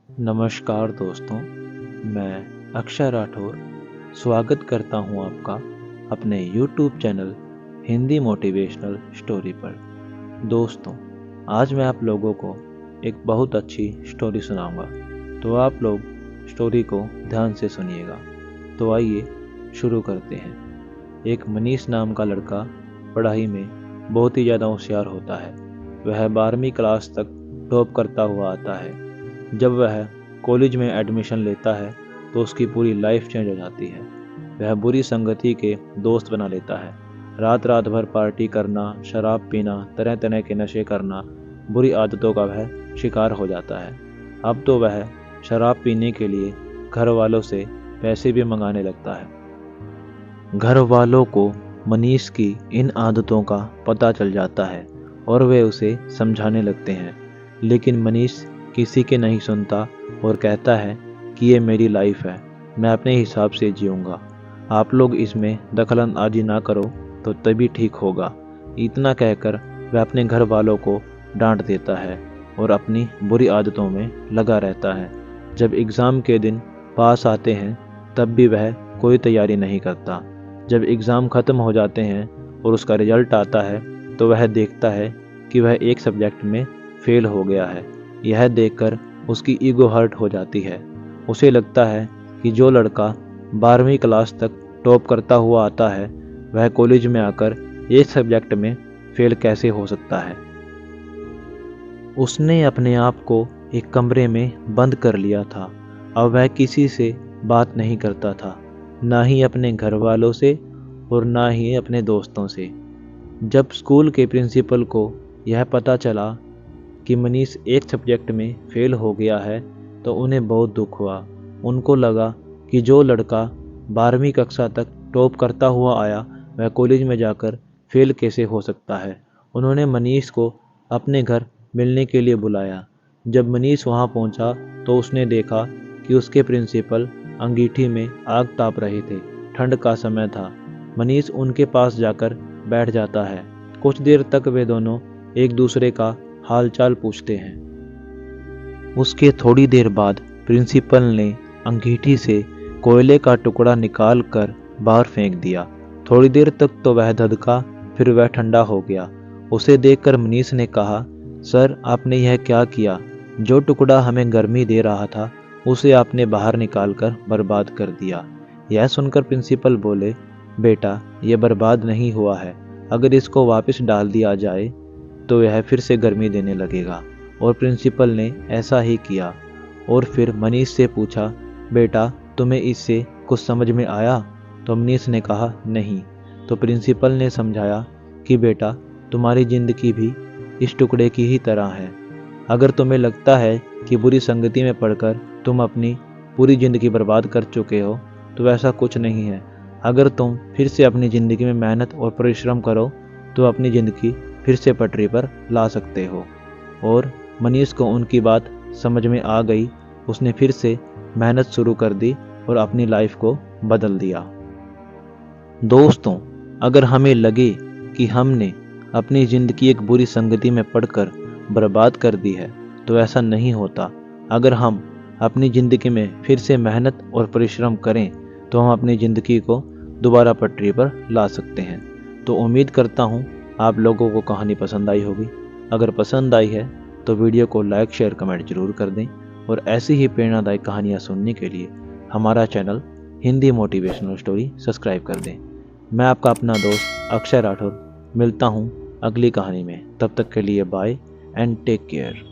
नमस्कार दोस्तों, मैं अक्षय राठौर स्वागत करता हूं आपका अपने YouTube channel Hindi motivational story पर। दोस्तों, आज मैं आप लोगों को एक बहुत अच्छी स्टोरी सुनाऊंगा, तो आप लोग स्टोरी को ध्यान से सुनिएगा। तो आइए शुरू करते हैं। एक मनीष नाम का लड़का पढ़ाई में बहुत ही ज़्यादा होशियार होता है। वह 12वीं क्लास तक टॉप करता हुआ आता है। जब वह कॉलेज में एडमिशन लेता है तो उसकी पूरी लाइफ चेंज हो जाती है। वह बुरी संगति के दोस्त बना लेता है। रात रात भर पार्टी करना, शराब पीना, तरह तरह के नशे करना, बुरी आदतों का वह शिकार हो जाता है। अब तो वह शराब पीने के लिए घर वालों से पैसे भी मंगाने लगता है। घर वालों को मनीष की इन आदतों का पता चल जाता है और वे उसे समझाने लगते हैं, लेकिन मनीष किसी के नहीं सुनता और कहता है कि ये मेरी लाइफ है, मैं अपने हिसाब से जीऊँगा। आप लोग इसमें दखलंदाजी ना करो तो तभी ठीक होगा। इतना कहकर वह अपने घर वालों को डांट देता है और अपनी बुरी आदतों में लगा रहता है। जब एग्ज़ाम के दिन पास आते हैं तब भी वह कोई तैयारी नहीं करता। जब एग्ज़ाम ख़त्म हो जाते हैं और उसका रिजल्ट आता है तो वह देखता है कि वह एक सब्जेक्ट में फेल हो गया है। यह देखकर उसकी ईगो हर्ट हो जाती है। उसे लगता है कि जो लड़का 12वीं क्लास तक टॉप करता हुआ आता है वह कॉलेज में आकर एक सब्जेक्ट में फेल कैसे हो सकता है। उसने अपने आप को एक कमरे में बंद कर लिया था। अब वह किसी से बात नहीं करता था, ना ही अपने घर वालों से और ना ही अपने दोस्तों से। जब स्कूल के प्रिंसिपल को यह पता चला कि मनीष एक सब्जेक्ट में फेल हो गया है तो उन्हें बहुत दुख हुआ। उनको लगा कि जो लड़का 12वीं कक्षा तक टॉप करता हुआ आया वह कॉलेज में जाकर फेल कैसे हो सकता है। उन्होंने मनीष को अपने घर मिलने के लिए बुलाया। जब मनीष वहां पहुंचा तो उसने देखा कि उसके प्रिंसिपल अंगीठी में आग ताप रहे थे। ठंड का समय था। मनीष उनके पास जाकर बैठ जाता है। कुछ देर तक वे दोनों एक दूसरे का हालचाल पूछते हैं। उसके थोड़ी देर बाद प्रिंसिपल ने अंगीठी से कोयले का टुकड़ा निकाल कर बाहर फेंक दिया। थोड़ी देर तक तो वह धधका, फिर वह ठंडा हो गया। उसे देखकर मनीष ने कहा, सर आपने यह क्या किया? जो टुकड़ा हमें गर्मी दे रहा था उसे आपने बाहर निकाल कर बर्बाद कर दिया। यह सुनकर प्रिंसिपल बोले, बेटा यह बर्बाद नहीं हुआ है, अगर इसको वापस डाल दिया जाए तो यह फिर से गर्मी देने लगेगा। और प्रिंसिपल ने ऐसा ही किया। और फिर मनीष से पूछा, बेटा तुम्हें इससे कुछ समझ में आया? तो मनीष ने कहा नहीं। तो प्रिंसिपल ने समझाया कि बेटा तुम्हारी ज़िंदगी भी इस टुकड़े की ही तरह है। अगर तुम्हें लगता है कि बुरी संगति में पड़कर तुम अपनी पूरी ज़िंदगी बर्बाद कर चुके हो तो वैसा कुछ नहीं है। अगर तुम फिर से अपनी ज़िंदगी में मेहनत और परिश्रम करो तो अपनी ज़िंदगी फिर से पटरी पर ला सकते हो। और मनीष को उनकी बात समझ में आ गई। उसने फिर से मेहनत शुरू कर दी और अपनी लाइफ को बदल दिया। दोस्तों, अगर हमें लगे कि हमने अपनी ज़िंदगी एक बुरी संगति में पड़कर बर्बाद कर दी है तो ऐसा नहीं होता। अगर हम अपनी ज़िंदगी में फिर से मेहनत और परिश्रम करें तो हम अपनी ज़िंदगी को दोबारा पटरी पर ला सकते हैं। तो उम्मीद करता हूँ आप लोगों को कहानी पसंद आई होगी। अगर पसंद आई है तो वीडियो को लाइक शेयर कमेंट जरूर कर दें और ऐसी ही प्रेरणादायक कहानियाँ सुनने के लिए हमारा channel Hindi motivational story subscribe कर दें। मैं आपका अपना दोस्त अक्षय राठौर मिलता हूँ अगली कहानी में। तब तक के लिए बाय एंड टेक केयर।